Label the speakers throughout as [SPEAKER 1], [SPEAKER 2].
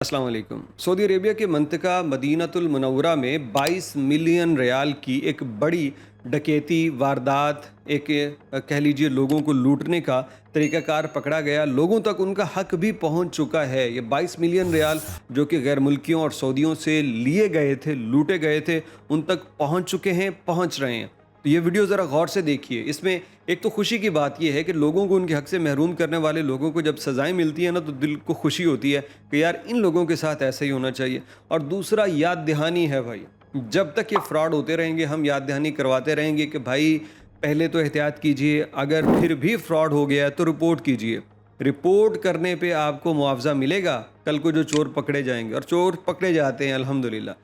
[SPEAKER 1] अस्सलाम वालेकुम। Saudi Arabia के मंतका मदीनतुल मुनव्वरा में 22 मिलियन रियाल की एक बड़ी डकैती वारदात कह लीजिए लोगों को लूटने का तरीक़ाकार पकड़ा गया। लोगों तक उनका हक भी पहुंच चुका है। ये 22 मिलियन रियाल जो कि गैर मुल्कियों और सऊदियों से लिए गए थे, लूटे गए थे, उन तक पहुंच चुके हैं, पहुंच रहे हैं। तो ये वीडियो ज़रा गौर से देखिए। इसमें एक तो खुशी की बात यह है कि लोगों को उनके हक से महरूम करने वाले लोगों को जब सज़ाएं मिलती हैं ना, तो दिल को खुशी होती है कि यार इन लोगों के साथ ऐसा ही होना चाहिए। और दूसरा याद दहानी है भाई, जब तक ये फ्रॉड होते रहेंगे हम याद दहानी करवाते रहेंगे कि भाई पहले तो एहतियात कीजिए, अगर फिर भी फ्रॉड हो गया है तो रिपोर्ट कीजिए। रिपोर्ट करने पे आपको मुआवजा मिलेगा कल को जो चोर पकड़े जाएंगे, और चोर पकड़े जाते हैं अल्हम्दुलिल्लाह।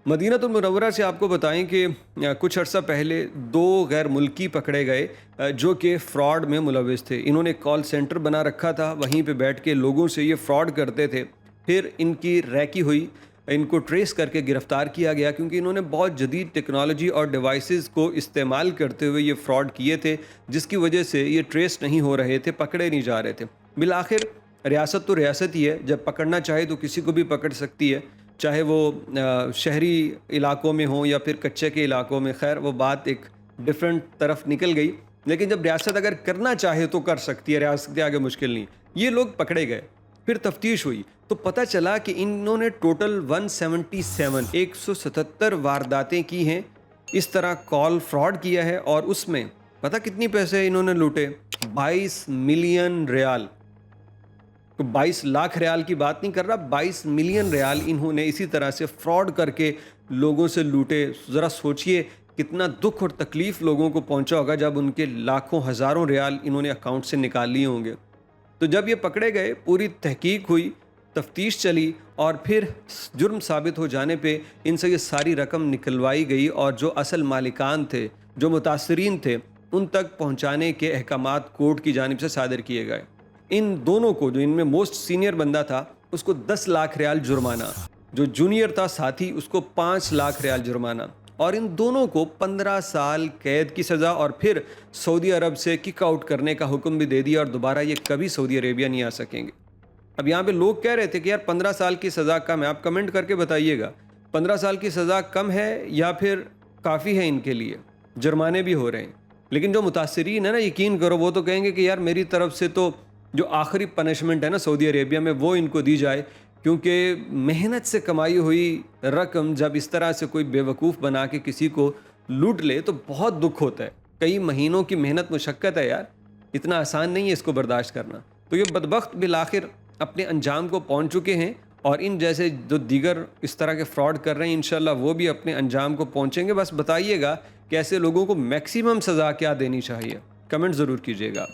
[SPEAKER 1] मदीनतुल मुनव्वरा से आपको बताएं कि कुछ अर्सा पहले दो गैर मुल्की पकड़े गए जो कि फ़्रॉड में मुलविस थे। इन्होंने कॉल सेंटर बना रखा था, वहीं पे बैठ के लोगों से ये फ़्रॉड करते थे। फिर इनकी रैकी हुई, इनको ट्रेस करके गिरफ़्तार किया गया क्योंकि इन्होंने बहुत जदीद टेक्नोलॉजी और डिवाइसेस को इस्तेमाल करते हुए ये फ़्रॉड किए थे, जिसकी वजह से ये ट्रेस नहीं हो रहे थे, पकड़े नहीं जा रहे थे। बिलाखिर रियासत तो रियासत ही है, जब पकड़ना चाहे तो किसी को भी पकड़ सकती है, चाहे वो शहरी इलाकों में हो या फिर कच्चे के इलाकों में। खैर वो बात एक डिफरेंट तरफ निकल गई, लेकिन जब रियासत अगर करना चाहे तो कर सकती है, रियासत के आगे मुश्किल नहीं। ये लोग पकड़े गए, फिर तफ्तीश हुई तो पता चला कि इन्होंने टोटल 177 वारदातें की हैं, इस तरह कॉल फ्रॉड किया है। और उसमें पता कितनी पैसे इन्होंने लूटे? 22 मिलियन रियाल। तो 22 लाख रियाल की बात नहीं कर रहा, 22 मिलियन रियाल इन्होंने इसी तरह से फ्रॉड करके लोगों से लूटे। ज़रा सोचिए कितना दुख और तकलीफ़ लोगों को पहुंचा होगा जब उनके लाखों हज़ारों रियाल इन्होंने अकाउंट से निकाल लिए होंगे। तो जब ये पकड़े गए, पूरी तहकीक हुई, तफ्तीश चली और फिर जुर्म साबित हो जाने पे इनसे ये सारी रकम निकलवाई गई और जो असल मालिकान थे, जो मुतासरीन थे, उन तक पहुंचाने के अहकामात कोर्ट की जानिब से सादर किए गए। इन दोनों को, जो इनमें मोस्ट सीनियर बंदा था उसको 10 लाख रियाल जुर्माना, जो जूनियर था साथी उसको 5 लाख रियाल जुर्माना, और इन दोनों को 15 साल कैद की सज़ा और फिर सऊदी अरब से किक आउट करने का हुक्म भी दे दिया और दोबारा ये कभी सऊदी अरेबिया नहीं आ सकेंगे। अब यहाँ पे लोग कह रहे थे कि यार 15 साल की सज़ा कम है, आप कमेंट करके बताइएगा 15 साल की सज़ा कम है या फिर काफ़ी है इनके लिए? जुर्माने भी हो रहे हैं, लेकिन जो मुतासरीन है ना, यकीन करो वो तो कहेंगे कि यार मेरी तरफ से तो जो आखिरी पनिशमेंट है ना सऊदी अरेबिया में वो इनको दी जाए, क्योंकि मेहनत से कमाई हुई रकम जब इस तरह से कोई बेवकूफ़ बना के किसी को लूट ले तो बहुत दुख होता है। कई महीनों की मेहनत मुशक्क़त है यार, इतना आसान नहीं है इसको बर्दाश्त करना। तो ये बदबख्त बिलाखिर अपने अंजाम को पहुंच चुके हैं, और इन जैसे जो दीगर इस तरह के फ्रॉड कर रहे हैं इंशाल्लाह वो भी अपने अंजाम को पहुंचेंगे। बस बताइएगा कि ऐसे लोगों को मैक्सिमम सज़ा क्या देनी चाहिए, कमेंट ज़रूर कीजिएगा।